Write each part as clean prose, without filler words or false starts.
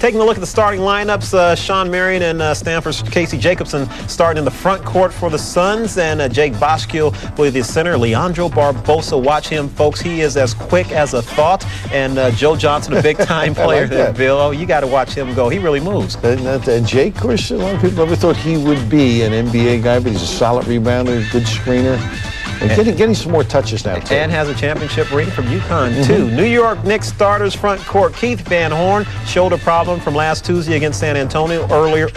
Taking a look at the starting lineups, Sean Marion and Stanford's Casey Jacobson starting in the front court for the Suns, and Jake Boschkill will be the center. Leandro Barbosa, watch him, folks. He is as quick as a thought. And Joe Johnson, a big-time player there, Bill. Oh, you got to watch him go. He really moves. And Jake, of course, a lot of people never thought he would be an NBA guy, but he's a solid rebounder, good screener. And getting some more touches now, too. And has a championship ring from UConn, too. New York Knicks starters front court. Keith Van Horn, shoulder problem from last Tuesday against San Antonio, earlier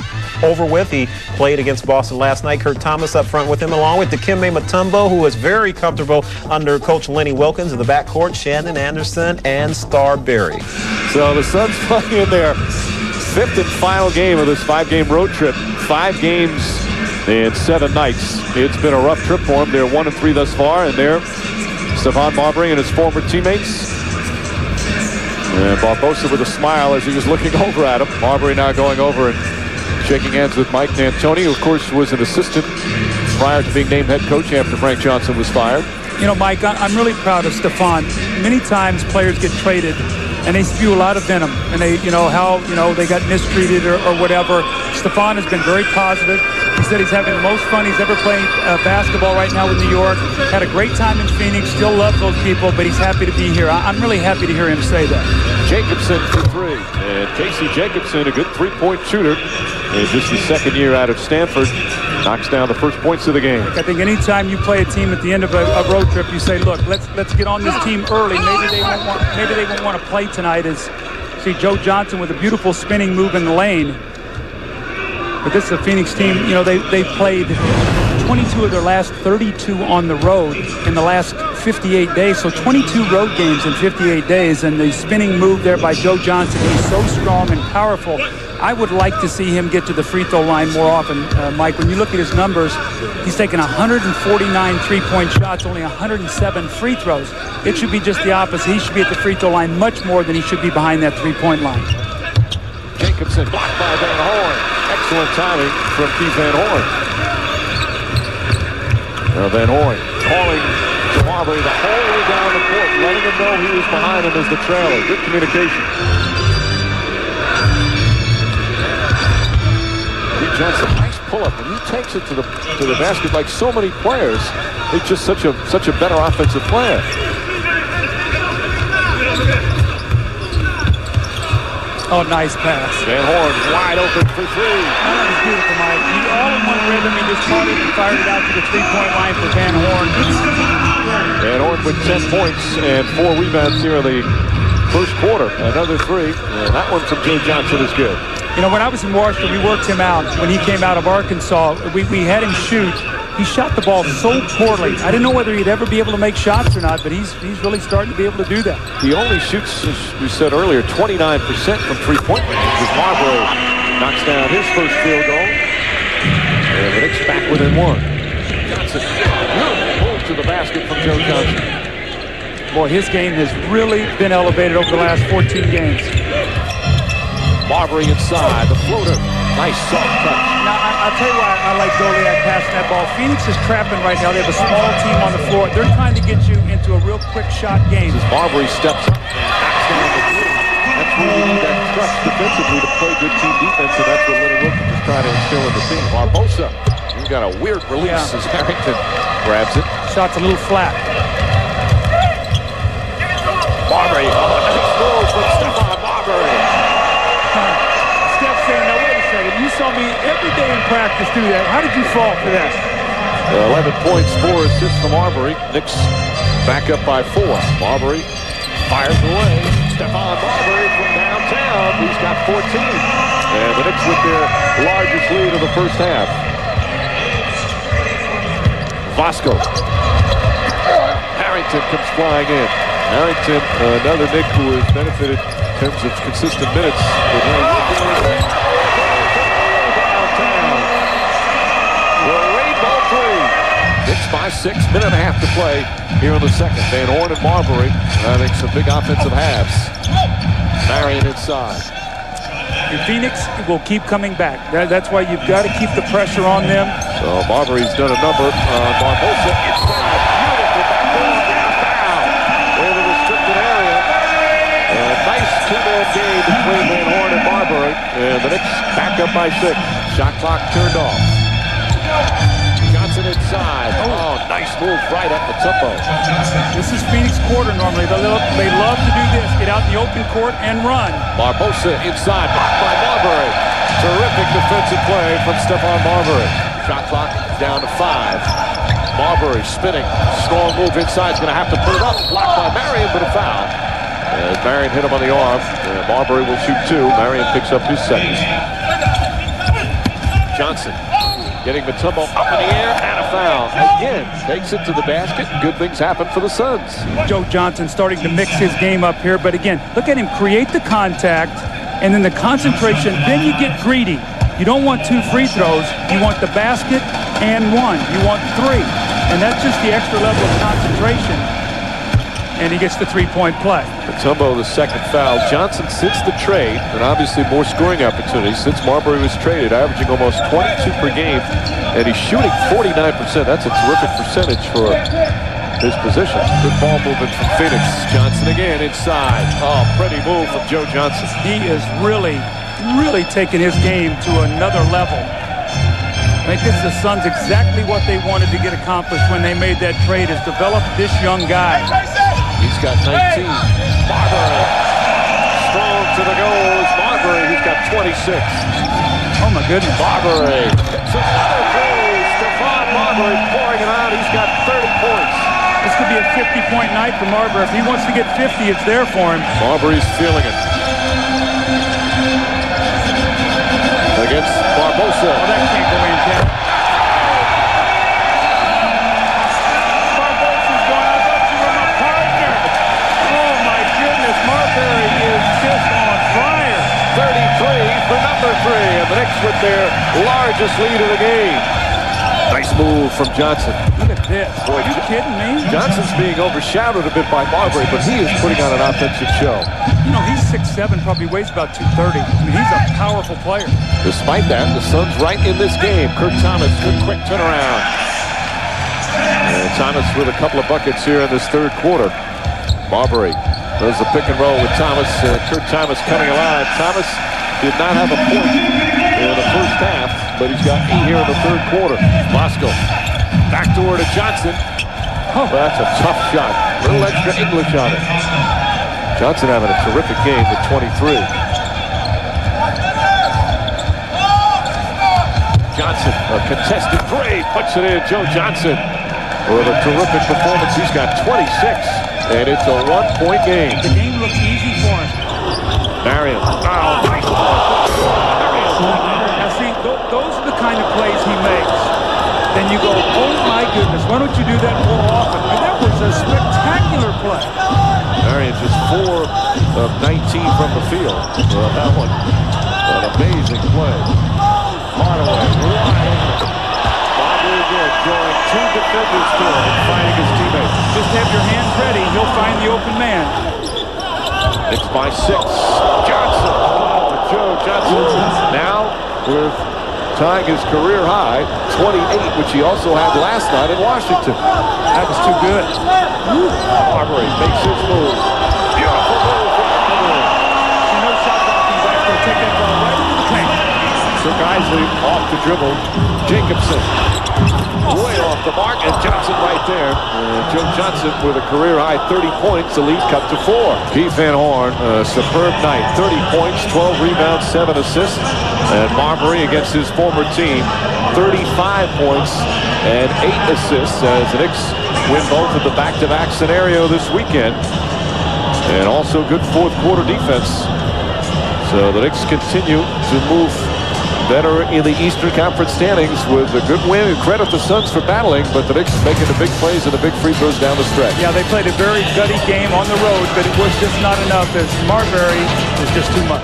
over with. He played against Boston last night. Kurt Thomas up front with him, along with Dikembe Mutombo, who is very comfortable under Coach Lenny Wilkins. In the backcourt, Shannon Anderson and Starbury. So the Suns playing in their fifth and final game of this 5-game road trip. 5 games in 7 nights. It's been a rough trip for them. They're 1-3 thus far, and they're Stephon Marbury and his former teammates. And Barbosa with a smile as he was looking over at him. Marbury now going over and shaking hands with Mike D'Antoni, who of course was an assistant prior to being named head coach after Frank Johnson was fired. You know, Mike, I'm really proud of Stephon. Many times players get traded and they spew a lot of venom, and they, they got mistreated or whatever. Stephon has been very positive. He said he's having the most fun he's ever played basketball right now with New York. Had a great time in Phoenix, still loves those people, but he's happy to be here. I'm really happy to hear him say that. Jacobson for 3, and Casey Jacobson, a good 3-point shooter, in just his second year out of Stanford, knocks down the first points of the game. I think anytime you play a team at the end of a road trip, you say, look, let's get on this team early. Maybe they won't want to play tonight. As see Joe Johnson with a beautiful spinning move in the lane. But this is a Phoenix team, they've played 22 of their last 32 on the road in the last 58 days. So 22 road games in 58 days. And the spinning move there by Joe Johnson, he's so strong and powerful. I would like to see him get to the free throw line more often, Mike. When you look at his numbers, he's taken 149 three-point shots, only 107 free throws. It should be just the opposite. He should be at the free throw line much more than he should be behind that three-point line. Jacobson blocked by Van Horn. Excellent timing from Keith Van Horn. Now Van Horn calling to Marbury the whole way down the court, letting him know he was behind him as the trailer. Good communication. Johnson, nice pull-up, and he takes it to the basket like so many players. He's just such a better offensive player. Oh, nice pass. Van Horn wide open for 3. That was beautiful, Mike. He all in one rhythm. He just caught it and fired it out to the three-point line for Van Horn. Van Horn with 10 points and 4 rebounds here in the first quarter. Another 3, and that one from Joe Johnson is good. When I was in Washington, we worked him out. When he came out of Arkansas, we had him shoot. He shot the ball so poorly. I didn't know whether he'd ever be able to make shots or not, but he's really starting to be able to do that. He only shoots, as we said earlier, 29% from three-point range as Marbury knocks down his first field goal. And the Knicks back within 1. Johnson pulls to the basket from Joe Johnson. Boy, his game has really been elevated over the last 14 games. Marbury inside, the floater. Nice soft touch. Now, I'll tell you why I like Goliath passing that ball. Phoenix is trapping right now. They have a small team on the floor. They're trying to get you into a real quick shot game. As Marbury steps up and knocks down the 3. That's where you need that trust defensively to play good team defense, and that's what Lenny Wilkins is trying to instill in the team. Barbosa, he's got a weird release as Harrington grabs it. Shot's a little flat. Marbury, nice move from Stephon Marbury. Steph saying, now wait a second, you saw me every day in practice do that. How did you fall for that? 11 points, 4 assists from Marbury. Knicks back up by 4. Marbury fires away. Stephon Marbury from downtown. He's got 14. And the Knicks with their largest lead of the first half. Vasco. Harrington comes flying in. Harrington, another Knick who has benefited in terms of consistent minutes. Downtown. The rainbow 3. Knicks by 6, minute and a half to play here in the second. Van Horn and Marbury having some big offensive halves. Marion inside. And Phoenix will keep coming back. That's why you've got to keep the pressure on them. So Marbury's done a number on Barbosa inside. Beautiful back in the restricted area. A nice two-man game between Van Horn and Marbury. and the Knicks back up by 6. Shot clock turned off. Johnson inside. Oh, nice move right at the tempo. This is Phoenix quarter normally. They love to do this. Get out in the open court and run. Barbosa inside, blocked by Marbury. Terrific defensive play from Stephon Marbury. Shot clock down to 5. Marbury spinning. Strong move inside. He's going to have to put it up. Blocked by Marion, but a foul. As Marion hit him on the arm. Marbury will shoot 2. Marion picks up his second. Johnson getting Mutombo up in the air and a foul. Again, takes it to the basket. Good things happen for the Suns. Joe Johnson starting to mix his game up here. But again, look at him create the contact and then the concentration. Then you get greedy. You don't want 2 free throws. You want the basket and 1. You want 3. And that's just the extra level of concentration. And he gets the 3-point play. Mutombo, the second foul. Johnson since the trade, and obviously more scoring opportunities since Marbury was traded, averaging almost 22 per game, and he's shooting 49%. That's a terrific percentage for his position. Good ball movement from Phoenix. Johnson again inside. Oh, pretty move from Joe Johnson. He is really taking his game to another level. I think this is the Suns exactly what they wanted to get accomplished when they made that trade, is develop this young guy. He's got 19. Marbury. Strong to the goals. Marbury, he's got 26. Oh, my goodness. Marbury. Stephon Marbury pouring it out. He's got 30 points. This could be a 50-point night for Marbury. If he wants to get 50, it's there for him. Marbury's feeling it. Against Barbosa. Oh, that can't go in, Ken. Barbosa's going, I thought you were my partner. Oh, my goodness. Marbury is just on fire. 33 for number 3. And the Knicks with their largest lead of the game. Nice move from Johnson. Look at this. Boy, are you kidding me? Johnson's being overshadowed a bit by Marbury, but he is putting on an offensive show. You know, he's 6'7", probably weighs about 230. I mean, he's a powerful player. Despite that, the Suns right in this game. Kurt Thomas, good quick turnaround. And Thomas with a couple of buckets here in this third quarter. Marbury does the pick and roll with Thomas. Kurt Thomas coming alive. Thomas did not have a point in the first half, but he's got 8 here in the third quarter. Bosco, backdoor to Johnson. Oh, that's a tough shot. A little extra English on it. Johnson having a terrific game with 23. Johnson, a contested three, puts it in. Joe Johnson with a terrific performance. He's got 26, and it's a 1-point game. The game looks easy for him. Marion. Oh, nice ball. Now see, those are the kind of plays he makes. Then you go, oh my goodness, why don't you do that more often? And that was a spectacular play. Marion just 4 of 19 from the field. That one, an amazing play. Hardaway, Marbury again, drawing 2 defenders to him and finding his teammates. Just have your hands ready, he'll find the open man. It's by 6. Johnson. Joe Johnson now with tying his career high, 28, which he also had last night in Washington. That was too good. Marbury makes his move. Beautiful move from Marbury. No shot blocking back there. Take that ball right into the paint. Sir Isley off the dribble. Jacobson way off the mark, and Johnson right there. Joe Johnson with a career-high 30 points. The lead cut to 4. Keith Van Horn, a superb night. 30 points, 12 rebounds, 7 assists. And Marbury against his former team, 35 points and 8 assists as the Knicks win both of the back-to-back scenario this weekend. And also good fourth-quarter defense. So the Knicks continue to move better in the Eastern Conference standings with a good win. Credit the Suns for battling, but the Knicks making the big plays and the big free throws down the stretch. Yeah, they played a very gutty game on the road, but it was just not enough as Marbury is just too much.